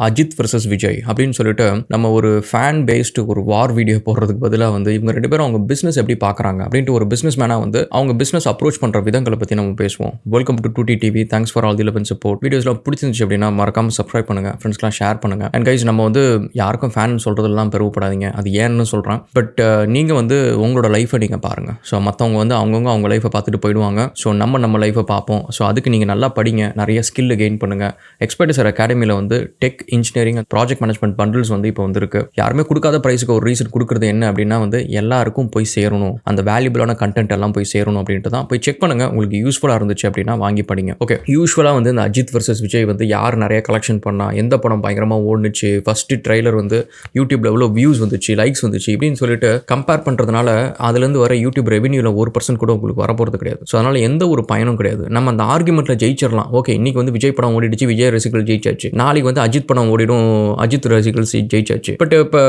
Ajith versus Vijay அப்படின்னு சொல்லிட்டு நம்ம ஒரு ஃபேன் பேஸ்டு ஒரு வார் வீடியோ போடுறதுக்கு பதிலாக வந்து இவங்க 2 பேரும் அவங்க பிஸ்னஸ் எப்படி பார்க்குறாங்க அப்படின்ட்டு ஒரு பிஸ்னஸ் மேனாக வந்து அவங்க பிஸ்னஸ் அப்ரோச் பண்ணுற விதங்களை பற்றி நம்ம பேசுவோம். Welcome to 2T TV. Thanks for all the love and support. வீடியோஸ்லாம் பிடிச்சிருந்துச்சு அப்படின்னா மறக்காம சப்ஸ்கிரைப் பண்ணுங்க, ஃப்ரெண்ட்ஸ்லாம் ஷேர் பண்ணுங்க. அண்ட் கைஸ், நம்ம வந்து யாருக்கும் ஃபேன் சொல்கிறதுலாம் பெருவப்படாதீங்க, அது ஏன்னு சொல்கிறேன். பட் நீங்கள் வந்து உங்களோட லைஃப்பை நீங்கள் பாருங்கள். ஸோ மற்றவங்க வந்து அவங்கவுங்க அவங்க லைஃப்பை பார்த்துட்டு போயிடுவாங்க. ஸோ நம்ம லைஃப்பை பார்ப்போம். ஸோ அதுக்கு நீங்கள் நல்லா படிங்க, நிறைய ஸ்கில் கெயின் பண்ணுங்கள். எக்ஸ்பர்டைசர் அகாடமியில் வந்து tech engineering and project management bundles வந்து இப்போ வந்துருக்கு. யாருமே கொடுக்காத ப்ரைஸுக்கு ஒரு ரீசன் கொடுக்குறது என்ன அப்படின்னா வந்து எல்லாருக்கும் போய் சேரணும், அந்த வேல்யூபிளான கண்டென்ட் எல்லாம் போய் சேரணும் அப்படின்ட்டு தான். போய் செக் பண்ணுங்கள், உங்களுக்கு யூஸ்ஃபுல்லாக இருந்துச்சு அப்படின்னா வாங்கி படிங்க. ஓகே, யூஸ்வலாக வந்து இந்த அஜித் வர்சஸ் விஜய் வந்து யார் நிறைய கலெக்ஷன் பண்ணால், எந்த படம் பயங்கரமாக ஓடுனுச்சு, ஃபஸ்ட்டு ட்ரைலர் வந்து யூடியூப்ல எவ்வளோ வியூஸ் வந்துச்சு, லைக்ஸ் வந்துச்சு இப்படின்னு சொல்லிட்டு கம்பேர் பண்ணுறதுனால அதுலேருந்து வர யூடியூப் ரெவன்யூவில் 1% கூட உங்களுக்கு வரப்போகிறது கிடையாது. ஸோ அதனால் எந்த ஒரு பயனும் கிடையாது. நம்ம அந்த ஆர்குமெண்ட்டில் ஜெயிச்சிடலாம். ஓகே, இன்னைக்கு வந்து விஜய் படம் ஓடிடுச்சு, விஜய் ரசிகர்கள் ஜெயிச்சாச்சு. நாளைக்கு வந்து அஜித் படம் ஓடிடும், அஜித் ரசிகர்கள் ஜெயிச்சாச்சு. பட் இப்போ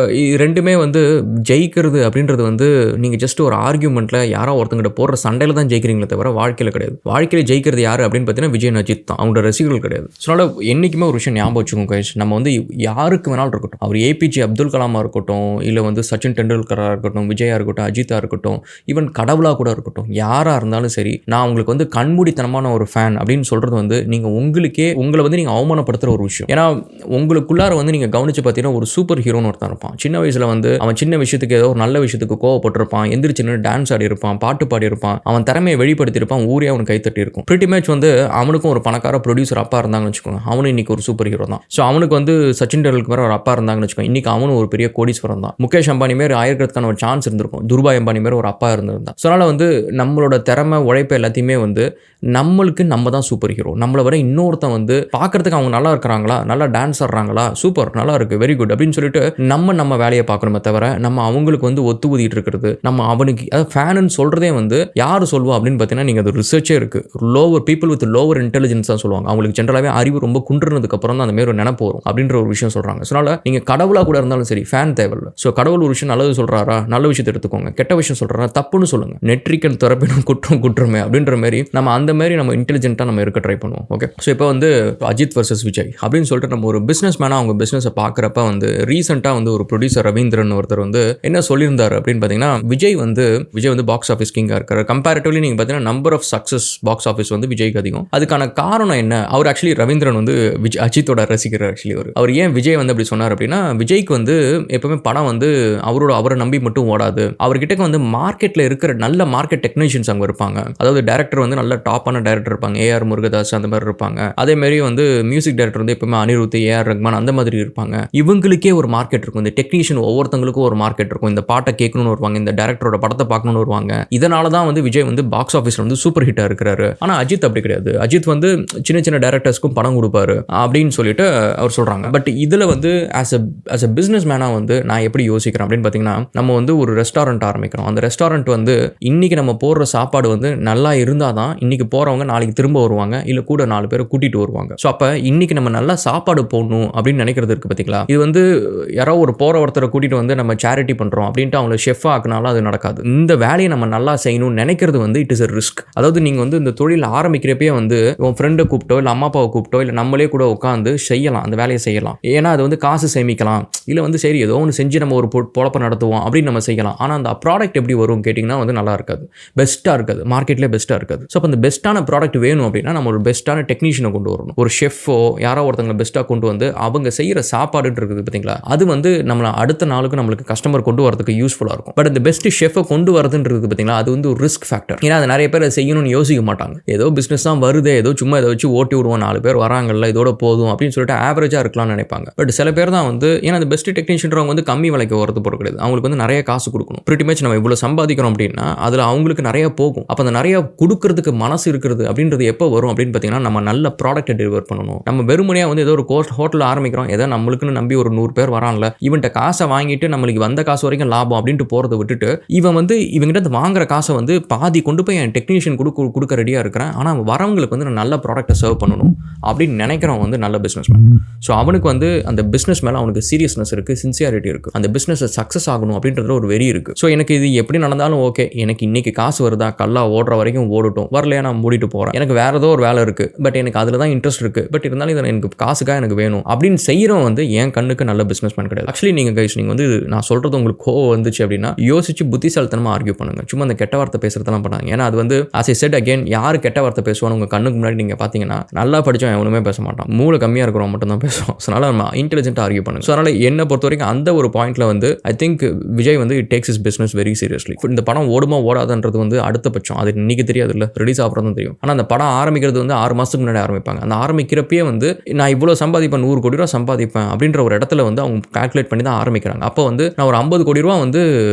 ரெண்டுமே வந்து ஜெயிக்கிறது அப்படின்றது வந்து நீங்கள் ஜஸ்ட் ஒரு ஆர்குமெண்ட்டில் யாரோ ஒருத்தங்கிட்ட போடுற சண்டையில் தான் ஜெயிக்கிறீங்களே தவிர வாழ்க்கையில் கிடையாது. வாழ்க்கையில் ஜெயிக்கிறது யார் அப்படின்னு பார்த்தீங்கன்னா விஜய் அஜித் தான், அவங்களோட ரசிகர்கள் கிடையாது. ஸோ அதனால் என்றைக்குமே ஒரு விஷயம் ஞாபகம் வச்சுக்கோங்க கைஸ், நம்ம வந்து யாருக்கு வேணாலும் இருக்கட்டும், அவர் ஏபிஜே அப்துல் கலாமாக இருக்கட்டும், இல்லை வந்து சச்சின் டெண்டுல்கராக இருக்கட்டும், விஜயா இருக்கட்டும், அஜித்தாக இருக்கட்டும், ஈவன் கடவுளாக கூட இருக்கட்டும், யாராக இருந்தாலும் சரி, நான் உங்களுக்கு வந்து கண்மூடித்தனமான ஒரு ஃபேன் அப்படின்னு சொல்கிறது வந்து நீங்கள் உங்களை வந்து நீங்கள் அவமானப்படுத்துகிற ஒரு விஷயம். ஏன்னா உங்களுக்குள்ளார வந்து நீங்கள் கவனித்து பார்த்தீங்கன்னா ஒரு சூப்பர் ஹீரோன்னு ஒருத்தன் இருப்பான். சின்ன வயசில் வந்து அவன் சின்ன விஷயத்துக்கு ஏதோ ஒரு நல்ல விஷயத்துக்கு கோவப்பட்டிருப்பான், எந்திரிச்சு டான்ஸ் ஆடி இருப்பான், பாட்டு பாடி இருப்பான், அவன் திறமையை வெளிப்படுத்தியிருப்பான், ஊரே அவனுக்கு கைத்தட்டி இருக்கும். பிரிட்டி மேட்ச் வந்து அவனுக்கும் ஒரு பணக்கார ப்ரொடியூசர் அப்பா இருந்தாங்கன்னு வச்சுக்கோங்க, அவனும் இன்னைக்கு ஒரு சூப்பர் ஹீரோ தான். ஸோ அவனுக்கு வந்து சச்சின் டெண்டுல்கர் ஒரு அப்பா இருந்தாங்கன்னு வச்சுக்கோங்க, இன்னைக்கு அவனும் ஒரு பெரிய கோடீஸ்வரன் தான். முகேஷ் அம்பானி மாரி ஆயிருக்கிறதுக்கான ஒரு சான்ஸ் இருந்திருக்கும், துர்பாய் அம்பானி மாரி ஒரு அப்பா இருந்திருந்தான். ஸோ அதனால் வந்து நம்மளோட திறமை உழைப்பு எல்லாத்தையுமே வந்து நம்மளுக்கு நம்ம தான் சூப்பர் ஹீரோ. நம்மளை வர இன்னொருத்தன் வந்து பார்க்கறதுக்கு அவங்க நல்லா இருக்கிறாங்களா, நல்லா டான்ஸ் ஆடுறாங்களா, சூப்பர் நல்லா இருக்கு, வெரி குட் அப்படின்னு சொல்லிட்டு நம்ம வேலையை பார்க்கணுமே தவிர நம்ம அவங்களுக்கு வந்து ஒத்து ஊதிட்டு இருக்கிறது, நம்ம அவனுக்கு அதாவது ஃபேனுன்னு சொல்றதே வந்து யார் சொல்லுவா அப்படின்னு பார்த்தீங்கன்னா நீங்கள் அது ரிசர்ச்சே இருக்கு. Lower people with lower intelligence தான் சொல்லுவாங்க. அவங்களுக்கு ஜென்ரலாகவே அறிவு ரொம்ப குன்றுனதுக்கு அப்புறம் தான் அந்த மாதிரி ஒரு நினைப்பு வரும் அப்படின்ற ஒரு விஷயம் சொல்றாங்க. ஸோ அதனால நீங்கள் கடவுளாக கூட இருந்தாலும் சரி, ஃபேன் தேவையில்லை. ஸோ கடவுள் ஒரு விஷயம் நல்லது சொல்றாரா, நல்ல விஷயத்தை எடுத்துக்கோங்க, கெட்ட விஷயம் சொல்றாரா தப்புன்னு சொல்லுங்க. நெட்ரிக்கன் திறப்பினும் குற்றமே அப்படின்ற மாதிரி நம்ம அந்த மாதிரி நம்ம இன்டெலிஜென்ட்டாக நம்ம இருக்க ட்ரை பண்ணுவோம். ஓகே, ஸோ இப்போ வந்து அஜித் வர்சஸ் விஜய் அப்படின்னு சொல்லிட்டு நம்ம ஒரு பிஸ்னஸ் மேனாக அவங்க பிஸ்னஸை பார்க்குறப்ப வந்து ரீசெண்டாக வந்து ஒரு ப்ரொடியூசர் ரவீந்திரன் ஒருத்தர் வந்து என்ன சொல்லியிருந்தார் அப்படின்னு பார்த்தீங்கன்னா, விஜய் வந்து பாக்ஸ் ஆஃபீஸ் கிங்காக இருக்கார். கம்பேரிட்டிவ்லி நீங்கள் பார்த்தீங்கன்னா number of success box office வந்து விஜய்க்கு அதிகம். அதுக்கான காரணம் என்ன? அவர் ஆக்சுவலி ரவீந்திரன் வந்து அஜித்தோட ரசிகர். ஆக்சுவலி அவர் ஏன் விஜய் வந்து அப்படி சொன்னார் அப்படின்னா, விஜய்க்கு வந்து எப்பவுமே படம் வந்து அவரை நம்பி மட்டும் ஓடாது. அவர்கிட்ட வந்து மார்க்கெட்டில் இருக்கிற நல்ல மார்க்கெட் டெக்னீஷியன்ஸ் அங்கே இருப்பாங்க. அதாவது டேரக்டர் வந்து நல்ல டாப்பான டேரக்டர் இருப்பாங்க, ஏஆர் முருகதாஸ் அந்த மாதிரி இருப்பாங்க. அதே மாதிரி வந்து மியூசிக் டைரக்டர் வந்து எப்பவுமே அனிருத், ஏஆர் ரஹ்மான் அந்த மாதிரி இருப்பாங்க. இவங்களுக்கே ஒரு மார்க்கெட் இருக்கும். இந்த டெக்னீஷியன் ஒவ்வொருத்தங்களுக்கும் ஒரு மார்க்கெட் இருக்கும். இந்த பாட்டை கேட்கணும்னு வருவாங்க, இந்த டேரக்டரோட படத்தை பார்க்கணும்னு வருவாங்க. இதனால தான் வந்து விஜய் வந்து பாக்ஸ் ஆஃபீஸ்ல வந்து சூப்பர் ஹிட்டா இருக்கிறாரு. ஆனா அஜித் அப்படி கிடையாது. அஜித் வந்து சின்ன சின்ன டேரக்டர்ஸ்க்கும் படம் கொடுப்பாரு அப்படின்னு சொல்லிட்டு அவர் சொல்றாங்க. பட் இதுல வந்து ஆஸ் அ பிசினஸ் மேனா வந்து நான் எப்படி யோசிக்கிறேன் அப்படின்னு பாத்தீங்கன்னா, நம்ம வந்து ஒரு ரெஸ்டாரண்ட் ஆரம்பிக்கிறோம். அந்த ரெஸ்டாரண்ட் வந்து இன்னைக்கு நம்ம போடுற சாப்பாடு வந்து நல்லா இருந்தாதான் இன்னைக்கு போறவங்க நாளைக்கு திரும்ப வருவாங்க, இல்ல கூட 4 பேரை கூட்டிட்டு வருவாங்க. ஸோ அப்ப இன்னைக்கு நம்ம நல்லா சாப்பாடு போடணும் அப்படின்னு நினைக்கிறது இருக்கு பாத்தீங்களா, இது வந்து யாரோ ஒரு போற ஒருத்தரை கூட்டிட்டு வந்து நம்ம சேரிட்டி பண்றோம் அப்படின்ட்டு அவங்களை ஷெஃப் ஆக்குனாலும் அது நடக்காது. இந்த வேலையை நம்ம நல்லா செய்யணும்னு நினைக்கிறது வந்து இட் இஸ் a ரிஸ்க். அதாவது நீங்க வந்து இந்த தொழில் ஆரம்பிக்கிறப்பே வந்து உன் ஃப்ரெண்டை கூப்பிட்டோ இல்லை அம்மா அப்பாவை கூப்பிட்டோ இல்லை நம்மளே கூட உட்காந்து செய்யலாம், அந்த வேலையை செய்யலாம். ஏன்னா அது வந்து காசு சேமிக்கலாம், இல்லை வந்து சரி ஏதோ ஒன்று செஞ்சு நம்ம ஒரு பொழப்ப நடத்துவோம் அப்படின்னு நம்ம செய்யலாம். ஆனால் அந்த ப்ராடக்ட் எப்படி வரும் கேட்டிங்கன்னா வந்து நல்லா இருக்காது, பெஸ்ட்டாக இருக்காது, மார்க்கெட்லேயே பெஸ்ட்டாக இருக்காது. ஸோ அப்போ அந்த பெஸ்ட்டான ப்ராடக்ட் வேணும் அப்படின்னா நம்ம ஒரு பெஸ்ட்டான டெக்னீஷியனை கொண்டு வரணும். ஒரு ஷெஃபோ யாரோ ஒருத்தங்களை பெஸ்ட்டாக கொண்டு வந்து அவங்க செய்கிற சாப்பாடுன்னு இருக்குது பார்த்தீங்களா, அது வந்து நம்மளை அடுத்த நாளுக்கு நம்மளுக்கு கஸ்டமர் கொண்டு வரதுக்கு யூஸ்ஃபுல்லாக இருக்கும். பட் இந்த பெஸ்ட் ஷெஃபை கொண்டு வரதுன்றது பார்த்தீங்களா, அது வந்து ஒரு ரிஸ்க் ஃபேக்டர். ஏன்னா அது நிறைய பேர் செய்யணும்னு யோசிக்க மாட்டாங்க. ஏதோ பிஸ்னஸ் தான் வருது, ஏதோ சும்மா இதை வச்சு ஓட்டி விடுவோம், 4 பேர் வராங்கல்ல இதோட போதும் அப்படின்னு சொல்லிட்டு ஆவரேஜாக இருக்கலாம்னு நினைப்பாங்க. பட் சில பேர் தான் வந்து ஏன்னா அந்த பெஸ்ட் டெக்னீஷியன்றவங்க வந்து கம்மி விலைக்கு வரது போகிற கிடையாது, அவங்களுக்கு வந்து நிறைய காசு கொடுக்கணும். பிரிட்டி மச் நம்ம இவ்வளோ சம்பாதிக்கிறோம் அப்படின்னா அதில் அவங்களுக்கு நிறைய போகும். அப்போ அந்த நிறைய கொடுக்கறதுக்கு மனசு இருக்கிறது அப்படின்றது எப்போ வரும் அப்படின்னு பார்த்தீங்கன்னா, நம்ம நல்ல ப்ராடக்ட்டை டெலிவர் பண்ணணும். நம்ம வெறுமனையாக வந்து ஏதோ ஒரு ஹோட்டல் ஆரம்பிக்கிறோம், ஏதோ நம்மளுக்குன்னு நம்பி ஒரு 100 பேர் வரான்ல, இவன்ட்ட காசை வாங்கிட்டு நம்மளுக்கு வந்த காசு வரைக்கும் லாபம் அப்படின்ட்டு போகிறத விட்டுட்டு இவன் வந்து இவங்கிட்ட வாங்குற காசை வந்து பாதி கொண்டு போய் என் டெக்னீஷியன் கொடுக்க ரெடியாக இருக்கிறேன், ஆனால் வரவங்களுக்கு வந்து நான் நல்ல ப்ராடக்ட்டை சர்வ் பண்ணணும் அப்படின்னு நினைக்கிறவன் வந்து நல்ல பிஸ்னஸ் மேன். ஸோ அவனுக்கு வந்து அந்த பிஸ்னஸ் மேலே அவனுக்கு சீரியஸ்னஸ் இருக்குது, சின்சியாரிட்டி இருக்குது, அந்த பிஸ்னஸ் சக்ஸஸ் ஆகணும் அப்படின்றதுல ஒரு வெறி இருக்குது. ஸோ எனக்கு இது எப்படி நடந்தாலும் ஓகே, எனக்கு இன்னைக்கு காசு வருதா, கல்லா ஓடுற வரைக்கும் ஓடட்டும், வரலையா நான் மூடிட்டு போகிறேன், எனக்கு வேறு ஏதோ ஒரு வேலை இருக்குது, பட் எனக்கு அதில் தான் இன்ட்ரெஸ்ட் இருக்குது, பட் இருந்தாலும் இதை எனக்கு காசுக்காக எனக்கு வேணும் செய்யணும் அப்படின்னு செய்யறவன் வந்து என் கண்ணுக்கு நல்ல பிசினஸ் மேன் கிடையாது. ஆக்சுவலி நீங்க கைஸ், நீங்க வந்து நான் சொல்றது உங்களுக்கு கோவம் வந்துச்சு அப்படின்னா யோசிச்சு புத்திசாலித்தனமா ஆர்கியூ பண்ணுங்க. சும்மா அந்த கெட்ட வார்த்தை பேசுறதெல்லாம் பண்ணாங்க. ஏன்னா அது வந்து as I said again, யாரு கெட்ட வார்த்தை பேசுவான்னு உங்க கண்ணுக்கு முன்னாடி நீங்க பாத்தீங்கன்னா நல்லா படிச்சவன் எவனுமே பேச மாட்டான், மூளை கம்மியா இருக்கிறவன் மட்டும் தான் பேசுவான். அதனால நம்ம இன்டெலிஜென்ட்டா ஆர்கியூ பண்ணுங்க. ஸோ அதனால என்ன பொறுத்த வரைக்கும் அந்த ஒரு பாயிண்ட்ல வந்து ஐ திங்க் விஜய் வந்து it takes his business very seriously. இந்த படம் ஓடுமா ஓடாதுன்றது வந்து அடுத்த பட்சம், அது இன்னைக்கு தெரியாது, இல்லை ரிலீஸ் ஆகிறதும் தெரியும். ஆனால் அந்த படம் ஆரம்பிக்கிறது வந்து 6 மாசத்துக்கு முன்னாடி ஆரம்பிப்பாங்க. அந்த ஆரம்பிக்கிறப்பே வந்து நான் இவ்வளோ சம்பாதிப்பேன், 100 கோடி ரூபா சம்பாதிப்பேன் அப்படின்ற ஒரு இடத்துல வந்து அவங்க கால்குலேட் பண்ணி தான் ஆரம்பிக்கிறாங்க. அப்போ வந்து நான் ஒரு 50 கோடி ரூபா வந்து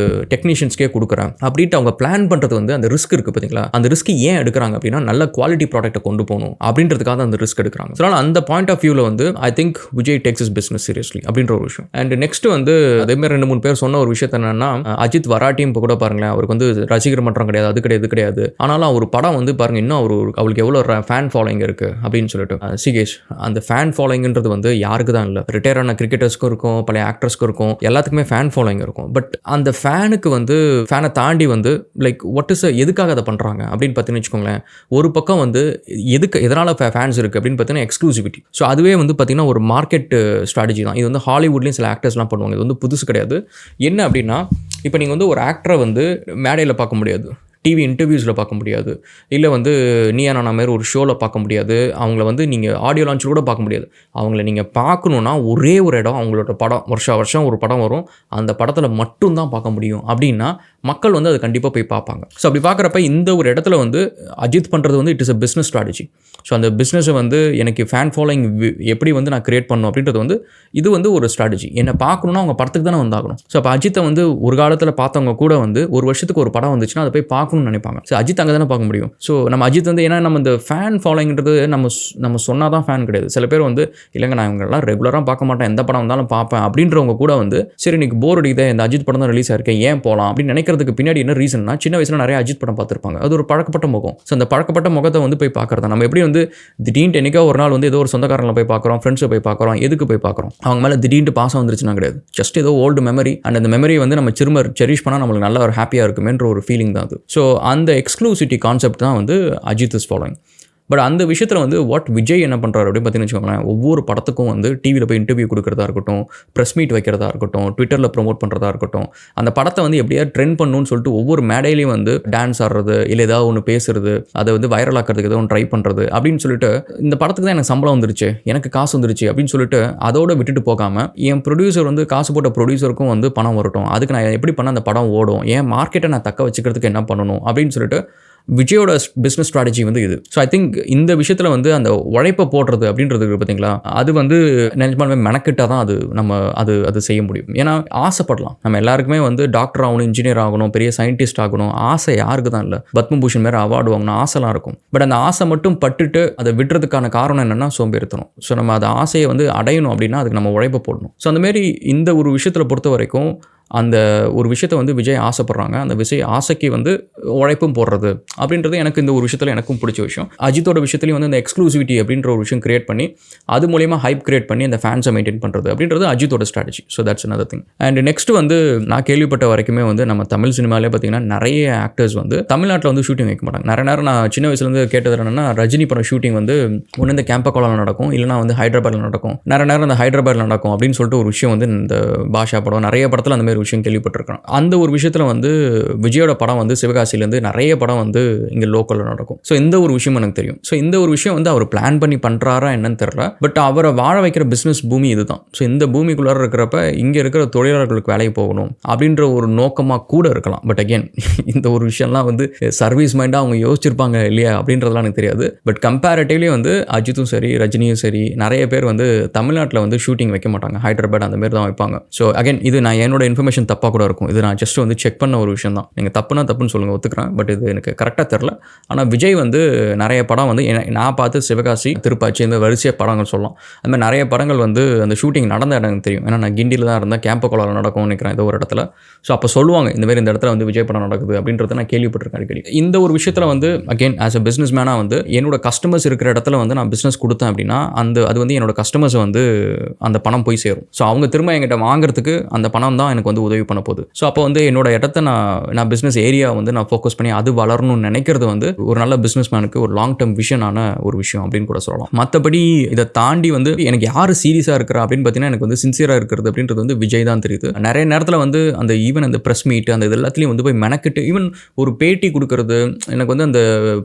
டெக்னீஷியன்ஸ்க்கே கொடுக்குறேன் அப்படின்ட்டு அவங்க பிளான் பண்றது வந்து அந்த ரிஸ்க் இருக்கு பார்த்தீங்களா, அந்த ரிஸ்க் ஏன் எடுக்கிறாங்க அப்படின்னா நல்ல குவாலிட்டி ப்ராடக்ட்டை கொண்டு போகணும் அப்படின்றதுக்காக அந்த ரிஸ்க் எடுக்கிறாங்க. அதனால அந்த பாயிண்ட் ஆஃப் வியூவில் வந்து I think Vijay takes his business seriously அப்படின்ற ஒரு விஷயம். அண்ட் நெக்ஸ்ட் வந்து அதே மாதிரி 2-3 பேர் சொன்ன ஒரு விஷயத்த என்னன்னா, அஜித் வராட்டியும் இப்போ கூட பாருங்களேன், அவருக்கு வந்து ரசிகர் மன்றம் கிடையாது, அது கிடையாது, இது கிடையாது. ஆனாலும் ஒரு படம் வந்து பாருங்க இன்னும் அவருக்கு எவ்வளோ ஃபேன் ஃபாலோயிங் இருக்கு அப்படின்னு சொல்லிட்டு. சிகேஷ், அந்த ஃபேன் ஃபாலோயிங்ன்றது வந்து யாருக்கு தான் இல்லை, ரிட்டையர் ஆன கிரிக்கெட்டர்ஸ்க்கும் இருக்கும், பழைய ஆக்டர்ஸ்க்கும் இருக்கும், எல்லாத்துக்குமே ஃபேன் ஃபாலோயிங் இருக்கும். பட் அந்த ஃபேனுக்கு வந்து ஃபேனை தாண்டி வந்து லைக் வாட் இஸ் எதுக்காக அதை பண்ணுறாங்க அப்படின்னு பார்த்தீங்கன்னு வச்சுக்கோங்களேன். ஒரு பக்கம் வந்து எதனால் ஃபேன்ஸ் இருக்குது அப்படின்னு பார்த்தீங்கன்னா எக்ஸ்க்ளூசிவிட்டி. ஸோ அதுவே வந்து பார்த்தீங்கன்னா ஒரு மார்க்கெட் ஸ்ட்ராட்டஜி தான். இது வந்து ஹாலிவுட்லேயும் சில ஆக்டர்ஸ்லாம் பண்ணுவாங்க. இது வந்து புதுசு கிடையாது. என்ன அப்படின்னா, இப்போ நீங்கள் வந்து ஒரு ஆக்டரை வந்து மேடையில் பார்க்க முடியாது, டிவி இன்டர்வியூஸில் பார்க்க முடியாது, இல்லை வந்து நீயா நானா மாதிரி ஒரு ஷோவில் பார்க்க முடியாது, அவங்கள வந்து நீங்கள் ஆடியோ லான்ச்சில் கூட பார்க்க முடியாது. அவங்கள நீங்கள் பார்க்கணுன்னா ஒரே ஒரு இடம், அவங்களோட படம் வருஷம் ஒரு படம் வரும், அந்த படத்தில் மட்டும்தான் பார்க்க முடியும் அப்படின்னா மக்கள் வந்து அது கண்டிப்பாக போய் பார்ப்பாங்க. ஸோ அப்படி பார்க்குறப்ப இந்த ஒரு இடத்துல வந்து அஜித் பண்ணுறது வந்து it is a business strategy. So அந்த பிஸ்னஸை வந்து எனக்கு ஃபேன் ஃபாலோயிங் எப்படி வந்து நான் கிரியேட் பண்ணணும் அப்படின்றது வந்து இது வந்து ஒரு ஸ்ட்ராட்டஜி. என்னை பார்க்கணுன்னா அவங்க படத்துக்கு தானே வந்தாகணும். ஸோ அப்போ அஜித்தை வந்து ஒரு காலத்தில் பார்த்தவங்க கூட வந்து ஒரு வருஷத்துக்கு ஒரு படம் வந்துச்சுன்னா அதை போய் பார்க்கணும்னு நினைப்பாங்க. ஸோ அஜித் அங்கே தானே பார்க்க முடியும். ஸோ நம்ம அஜித் வந்து ஏன்னா நம்ம இந்த ஃபேன் ஃபாலோயிங்கிறது நம்ம சொன்னால் தான் ஃபேன் கிடையாது. சில பேர் வந்து இல்லைங்க நான் இவங்கெல்லாம் ரெகுலராக பார்க்க மாட்டேன், எந்த படம் வந்தாலும் பார்ப்பேன் அப்படின்றவங்க கூட வந்து சரி இன்னைக்கு போர் அடிக்குது, இந்த அஜித் படம் தான் ரிலீஸ் ஆயிருக்கேன், ஏன் போகலாம் அப்படின்னு நினைக்கிறதுக்கு பின்னாடி என்ன ரீசன்னா, சின்ன வயசுல நிறைய அஜித் படம் பார்த்துருப்பாங்க, அது ஒரு பழக்கப்பட்ட முகம். ஸோ அந்த பழக்கப்பட்ட முகத்தை வந்து போய் பார்க்குறதா. நம்ம எப்படி வந்து திடீர்னு என்னைக்கோ ஒரு நாள் வந்து ஏதோ ஒரு சொந்தக்காரங்களை போய் பார்க்குறோம், ஃப்ரெண்ட்ஸை போய் பார்க்குறோம், எதுக்கு போய் பார்க்குறோம், அவங்க மேலே திடீர்னு பாசம் வந்துருச்சுன்னா கிடையாது, ஜஸ்ட் ஏதோ ஓல்டு மெமரி. அண்ட் அந்த மெமரி வந்து நம்ம திரும்ப செரிஷ் பண்ணால் நம்மளுக்கு நல்ல ஒரு ஹாப்பியாக இருக்குமேன்ற ஒரு ஃபீலிங் தான் அது. ஸோ அந்த எக்ஸ்க்ளூசிவிட்டி கான்செப்ட் தான் வந்து அஜித் இஸ் ஃபாலோயிங். பட் அந்த விஷயத்தில் வந்து வாட் விஜய் என்ன பண்ணுறாரு அப்படின்னு பார்த்தீங்கன்னு வச்சுக்கோங்களேன், ஒவ்வொரு படத்துக்கும் வந்து டிவியில் போய் இன்டர்வியூ கொடுக்குறதா இருக்கட்டும், ப்ரெஸ் மீட் வைக்கிறதா இருக்கட்டும், ட்விட்டரில் ப்ரொமோட் பண்ணுறதா இருக்கட்டும், அந்த படத்தை வந்து எப்படியாவது ட்ரெண்ட் பண்ணணும்னு சொல்லிட்டு ஒவ்வொரு மேடையிலையும் வந்து டான்ஸ் ஆடுறது, இல்லை ஏதாவது ஒன்று பேசுறது, அதை வந்து வைரல் ஆக்கிறதுக்கு ஏதோ ஒன்று ட்ரை பண்ணுறது அப்படின்னு சொல்லிட்டு, இந்த படத்துக்கு தான் எனக்கு சம்பளம் வந்துருச்சு, எனக்கு காசு வந்துருச்சு அப்படின்னு சொல்லிட்டு அதோட விட்டுட்டு போகாமல், என் ப்ரொடியூசர் வந்து காசு போட்ட ப்ரொடியூசருக்கும் வந்து பணம் வரட்டும், அதுக்கு நான் எப்படி பண்ண அந்த படம் ஓடும், என் மார்க்கெட்டை நான் தக்க வச்சுக்கிறதுக்கு என்ன பண்ணணும் அப்படின்னு சொல்லிட்டு விஜயோட பிஸ்னஸ் ஸ்ட்ராட்டஜி வந்து இது. ஸோ ஐ திங்க் இந்த விஷயத்தில் வந்து அந்த உழைப்பை போடுறது அப்படின்றது பார்த்தீங்களா, அது வந்து நிஜமாலுமே மெனக்கிட்டால் தான் அது செய்ய முடியும். ஏன்னா ஆசைப்படலாம், நம்ம எல்லாருக்குமே வந்து டாக்டர் ஆகணும், இன்ஜினியர் ஆகணும், பெரிய சயின்டிஸ்ட் ஆகணும், ஆசை யாருக்கு தான் இல்லை, பத்மபூஷன் மேலே அவார்டு வாங்கணும் ஆசைலாம் இருக்கும். பட் அந்த ஆசை மட்டும் பட்டுட்டு அதை விடுறதுக்கான காரணம் என்னென்னா சோம்பேறித்தனம். ஸோ நம்ம அந்த ஆசையை வந்து அடையணும் அப்படின்னா அதுக்கு நம்ம உழைப்பை போடணும். ஸோ அந்தமாரி இந்த ஒரு விஷயத்தில் பொறுத்த வரைக்கும் அந்த ஒரு விஷயத்தை வந்து விஜய் ஆசைப்படுறாங்க, அந்த ஆசைக்கு வந்து உழைப்பும் போடுறது அப்படின்றது எனக்கு இந்த ஒரு விஷயத்தில் எனக்கும் பிடிச்ச விஷயம். அஜித்தோட விஷயத்துலையும் வந்து அந்த எக்ஸ்க்ளூசிவிட்டி அப்படின்ற ஒரு விஷயம் கிரியேட் பண்ணி அது மூலயமா ஹைப் கிரியேட் பண்ணி அந்த ஃபேன்ஸை மெயின்டைன் பண்ணுறது அப்படின்றது அஜித்தோட strategy. So that's another thing. And next வந்து நான் கேள்விப்பட்ட வரைக்குமே வந்து நம்ம தமிழ் சினிமாலே பார்த்தீங்கன்னா நிறைய ஆக்டர்ஸ் வந்து தமிழ்நாட்டில் வந்து ஷூட்டிங் வைக்க மாட்டாங்க. நிறைய நேரம் நான் சின்ன வயசுலேருந்து கேட்டது என்னன்னா, ரஜினி படம் ஷூட்டிங் வந்து ஒன்று இந்த கேம்பகோலாவில் நடக்கும், இல்லைனா வந்து ஹைதராபாத்தில் நடக்கும், நிறைய நேரம் இந்த ஹைதராபாத்தில் நடக்கும் அப்படின்னு சொல்லிட்டு ஒரு விஷயம் வந்து இந்த பாஷா படம் நிறைய படத்தில் அந்த மாதிரி விஷயம் கேள்விப்பட்டிருக்கேன். அந்த ஒரு விஷயத்தில் வந்து விஜயோட படம் வந்து சிவகாசியிலேருந்து நிறைய படம் வந்து இங்கே லோக்கலில் நடக்கும். ஸோ இந்த ஒரு விஷயம் எனக்கு தெரியும். ஸோ இந்த ஒரு விஷயம் வந்து அவர் பிளான் பண்ணி பண்ணுறாரா என்னன்னு தெரியல. பட் அவரை வாழ வைக்கிற பிஸ்னஸ் பூமி இதுதான். ஸோ இந்த பூமிக்குள்ளார இருக்கிறப்ப இங்கே இருக்கிற தொழிலாளர்களுக்கு வேலைக்கு போகணும் அப்படின்ற ஒரு நோக்கமாக கூட இருக்கலாம். பட் அகெயின் இந்த ஒரு விஷயம்லாம் வந்து சர்வீஸ் மைண்டாக அவங்க யோசிச்சிருப்பாங்க இல்லையா அப்படின்றதுலாம் எனக்கு தெரியாது. பட் கம்பேரிட்டிவ்லி வந்து அஜித்தும் சரி, ரஜினியும் சரி, நிறைய பேர் வந்து தமிழ்நாட்டில் வந்து ஷூட்டிங் வைக்க மாட்டாங்க, ஹைதராபாத் அந்த மாதிரி தான் வைப்பாங்க. ஸோ அகெயின் இது நான் என்னோட இன்ஃபர்மேஷன் தப்பாக கூட இருக்கும், இது நான் ஜஸ்ட் வந்து செக் பண்ண ஒரு விஷயம் தான். நீங்கள் தப்புனா தப்புன்னு சொல்லுங்கள், ஒத்துக்கிறேன். பட் இது எனக்கு கரெக்டாக தெரில. ஆனால் விஜய் வந்து நிறைய படம் வந்து நான் பார்த்து சிவகாசி, திருப்பாச்சி இந்த வரிசையாக படங்கள் சொல்லலாம். அது மாதிரி நிறைய படங்கள் வந்து அந்த ஷூட்டிங் நடந்த இடம் எனக்கு தெரியும். ஏன்னா நான் கிண்டியில் தான் இருந்தேன், கேம்பகோலாவில் நடக்கும்னு நினைக்கிறேன் ஏதோ ஒரு இடத்துல. ஸோ அப்போ சொல்லுவாங்க இந்த மாதிரி இந்த இடத்துல வந்து விஜய் படம் நடக்குது அப்படின்றத நான் கேள்விப்பட்டிருக்கேன் அடிக்கடி. இந்த ஒரு விஷயத்தில் வந்து அகெயின் ஆஸ் அ பிஸ்னஸ் மேனாக வந்து என்னோட கஸ்டமர்ஸ் இருக்கிற இடத்துல வந்து நான் பிஸ்னஸ் கொடுத்தேன் அப்படின்னா அது வந்து என்னோட கஸ்டமர்ஸ் வந்து அந்த பணம் போய் சேரும். ஸோ அவங்க திரும்ப என்கிட்ட வாங்குறதுக்கு அந்த பணம் தான் எனக்கு வந்து வந்து உதவி பண்ண போகுது. ஸோ அப்போ வந்து என்னோட இடத்த நான் பிஸ்னஸ் ஏரியா வந்து நான் ஃபோக்கஸ் பண்ணி அது வளரணும்னு நினைக்கிறது வந்து ஒரு நல்ல பிஸ்னஸ் மேனுக்கு ஒரு லாங் டேர்ம் விஷனான ஒரு விஷயம் அப்படின்னு கூட சொல்லலாம். மற்றபடி இதை தாண்டி வந்து எனக்கு யார் சீரியஸாக இருக்கிறா அப்படின்னு பார்த்தீங்கன்னா எனக்கு வந்து சின்சியராக இருக்கிறது அப்படின்றது வந்து விஜய் தான் தெரியுது. நிறைய நேரத்தில் வந்து அந்த ஈவன் அந்த ப்ரெஸ் மீட் அந்த இது எல்லாத்துலேயும் வந்து போய் மெனக்கிட்டு ஈவன் ஒரு பேட்டி கொடுக்கறது. எனக்கு வந்து அந்த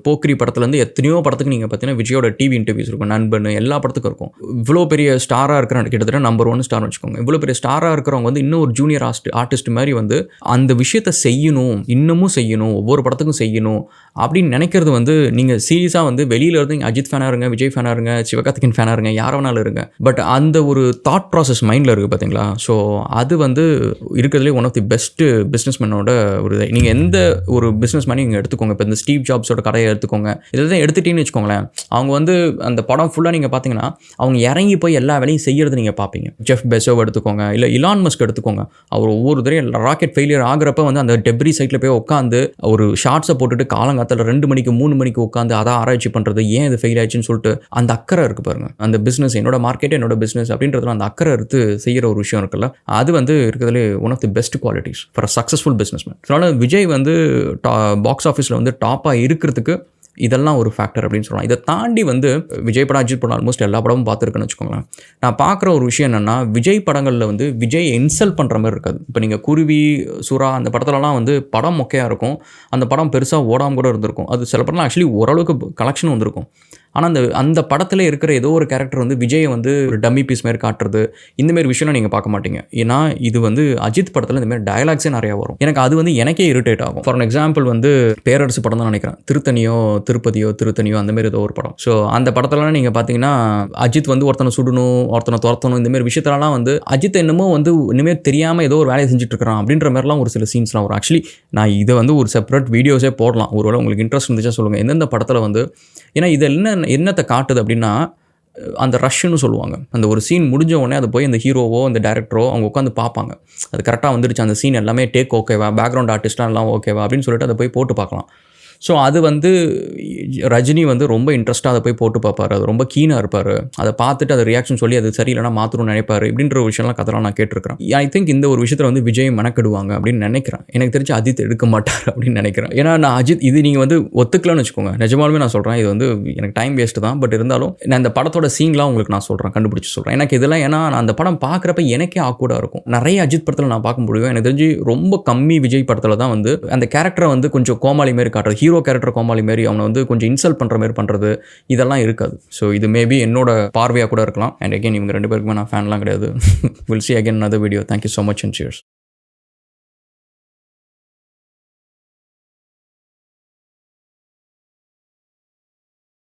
போக்கிரி படத்துலேருந்து எத்தனையோ படத்துக்கு நீங்கள் பார்த்தீங்கன்னா விஜயோட டிவி இன்டர்வியூஸ் இருக்கும், நண்பன் எல்லா படத்துக்கும் இருக்கும். இவ்வளோ பெரிய ஸ்டாராக இருக்கிற கிட்டத்தட்ட நம்பர் 1 ஸ்டார்னு வச்சுக்கோங்க. இவ்வளோ பெரிய ஸ்டாராக இருக்கிறவங்க வந்து இன்னும் ஒரு ஜூனியர் ஆர்டிஸ்ட் மாதிரி வந்து அந்த விஷயத்தை செய்யணும், இன்னமும் செய்யணும், ஒவ்வொரு படத்துக்கும் செய்யணும் அப்படின்னு நினைக்கிறது வந்து நீங்கள் சீரியஸாக வந்து வெளியில் இருந்து அஜித் ஃபேனாக இருங்க, விஜய் ஃபேனாக இருங்க, சிவகார்த்திகேயன் ஃபேனாக இருங்க, யார வேணாலும் இருங்க. பட் அந்த ஒரு தாட் ப்ராசஸ் மைண்டில் இருக்குது பார்த்தீங்களா? ஸோ அது வந்து இருக்கிறதுலே one of the best business மேனோட ஒரு இது. நீங்கள் எந்த ஒரு பிஸ்னஸ் மேனையும் நீங்கள் எடுத்துக்கோங்க. இப்போ இந்த ஸ்டீவ் ஜாப்ஸோட கடையை எடுத்துக்கோங்க. இதெல்லாம் எடுத்துட்டீங்கன்னு வச்சுக்கோங்களேன், அவங்க வந்து அந்த படம் ஃபுல்லாக நீங்கள் பார்த்தீங்கன்னா அவங்க இறங்கி போய் எல்லா வேலையும் செய்யறது நீங்கள் பார்ப்பீங்க. ஜெஃப் பெசோவ் எடுத்துக்கோங்க, இல்லை இலான் மஸ்க் எடுத்துக்கோங்க. அவர் ஒவ்வொரு தடையும் ராக்கெட் ஃபெயிலியர் ஆகிறப்ப வந்து அந்த டெப்ரி சைட்டில் போய் உட்காந்து ஒரு ஷார்ட்ஸை போட்டுட்டு காலங்காத்தில் 2 மணிக்கு 3 மணிக்கு உட்காந்து அதை ஆராய்ச்சி பண்ணுறது, ஏன் இது ஃபெயில் ஆயிடுச்சுன்னு சொல்லிட்டு அந்த அக்கறை இருக்குது பாருங்க. அந்த பிஸ்னஸ் என்னோட மார்க்கெட் என்னோட பிஸ்னஸ் அப்படின்றதுல அந்த அக்கறை எடுத்து செய்கிற ஒரு விஷயம் இருக்குல்ல, அது வந்து இருக்கிறதுலே one of the best qualities for a successful business man. அதனால் விஜய் வந்து பாக்ஸ் ஆஃபீஸில் வந்து டாப்பாக இருக்கிறதுக்கு இதெல்லாம் ஒரு ஃபேக்டர் அப்படின்னு சொல்லலாம். இதை தாண்டி வந்து விஜய் படம், அஜித் படம் ஆல்மோஸ்ட் எல்லா படமும் பார்த்துருக்கேன்னு வச்சுக்கோங்களேன். நான் பார்க்குற ஒரு விஷயம் என்னென்னா, விஜய் படங்களில் வந்து விஜய் இன்சல்ட் பண்ணுற மாதிரி இருக்காது. இப்போ நீங்கள் குருவி, சுறா அந்த படத்துலலாம் வந்து படம் மொக்கையாக இருக்கும். அந்த படம் பெருசாக ஓடாமல் கூட இருந்திருக்கும். அது சில படம்லாம் ஆக்சுவலி ஓரளவுக்கு கலெக்ஷன் வந்திருக்கும். ஆனால் அந்த படத்தில் இருக்கிற ஏதோ ஒரு கேரக்டர் வந்து விஜயை வந்து ஒரு டம்மி பீஸ் மாதிரி காட்டுறது, இந்தமாரி விஷயம்லாம் நீங்கள் பார்க்க மாட்டீங்க. ஏன்னா இது வந்து அஜித் படத்தில் இந்தமாதிரி டயலாக்ஸே நிறையா வரும். எனக்கு அது வந்து எனக்கே இரிட்டேட் ஆகும். ஃபார் எக்ஸாம்பிள் வந்து பேரரசு படம் தான் நினைக்கிறேன், திருத்தணியோ அந்தமாரி ஏதோ ஒரு படம். ஸோ அந்த படத்துலலாம் நீங்கள் பார்த்தீங்கன்னா அஜித் வந்து ஒருத்தனை சுடணும், ஒருத்தனை துரத்தணும், இந்தமாரி விஷயத்துலலாம் வந்து அஜித் என்னமோ வந்து இனிமேல் தெரியாமல் ஏதோ ஒரு வேலையை செஞ்சுட்டு இருக்கிறான் அப்படின்ற மாதிரிலாம் ஒரு சில சீன்ஸ்லாம் வரும். ஆக்சுவலி நான் இதை வந்து ஒரு செப்பரேட் வீடியோஸே போடலாம், ஒருவேளை உங்களுக்கு இன்ட்ரெஸ்ட் இருந்துச்சா சொல்லுங்கள். எந்தெந்த படத்தில் வந்து, ஏன்னா இது என்னத்தை காட்டுது அப்படின்னா, அந்த ரஷ்ன்னு சொல்லுவாங்க. அந்த ஒரு சீன் முடிஞ்ச உடனே அது போய் அந்த ஹீரோவோ அந்த டைரக்டரோ அவங்க உட்காந்து பார்ப்பாங்க. அது கரெக்டாக வந்துடுச்சு, அந்த சீன் எல்லாமே டேக் ஓகேவா, பேக்ரவுண்ட் ஆர்டிஸ்ட்லாம் எல்லாம் ஓகேவா அப்படின்னு சொல்லிட்டு அதை போய் போட்டு பார்க்கலாம். ஸோ அது வந்து ரஜினி வந்து ரொம்ப இன்ட்ரெஸ்ட்டாக அதை போய் போட்டு பார்ப்பார். அது ரொம்ப கீனாக இருப்பார். அதை பார்த்துட்டு அதை ரியாக்ஷன் சொல்லி அது சரியில்லைனா மாற்றணும்னு நினைப்பார். இப்படின்ற ஒரு விஷயம்லாம் கதெல்லாம் நான் கேட்டிருக்கிறேன். ஐ திங்க் இந்த ஒரு விஷயத்தில் வந்து விஜய் மெனக்கெடுவாங்க அப்படின்னு நினைக்கிறேன். எனக்கு தெரிஞ்சு அஜித் எடுக்க மாட்டார் அப்படின்னு நினைக்கிறேன். ஏன்னா நான் அஜித் இது நீங்கள் வந்து ஒத்துக்கலாம்னு வச்சுக்கோங்க, நிஜமாலுமே நான் சொல்கிறேன், இது வந்து எனக்கு டைம் வேஸ்ட்டு தான். பட் இருந்தாலும் நான் இந்த படத்தோட சீன்லாம் உங்களுக்கு நான் சொல்கிறேன், கண்டுபிடிச்சி சொல்கிறேன். எனக்கு இதெல்லாம் ஏன்னா நான் அந்த படம் பார்க்குறப்ப எனக்கே ஆக்வர்டாக இருக்கும். நிறைய அஜித் படத்தில் நான் பார்க்க முடியும். எனக்கு தெரிஞ்சு ரொம்ப கம்மி விஜய் படத்தில் தான் வந்து அந்த கேரக்டரை வந்து கொஞ்சம் கோமாளி மாரி காட்டுறது, ஹீரோ கேரக்டர் கோமாளி மாரி அவனை வந்து கொஞ்சம் இன்சல்ட் பண்ணுற மாதிரி பண்ணுறது, இதெல்லாம் இருக்காது. ஸோ இது மேபி என்னோட பார்வையாக கூட இருக்கலாம். அண்ட் அகைன் இவங்க 2 பேருக்குமே நான் ஃபேன்லாம் கிடையாது. Will see again another video. Thank you so much and cheers.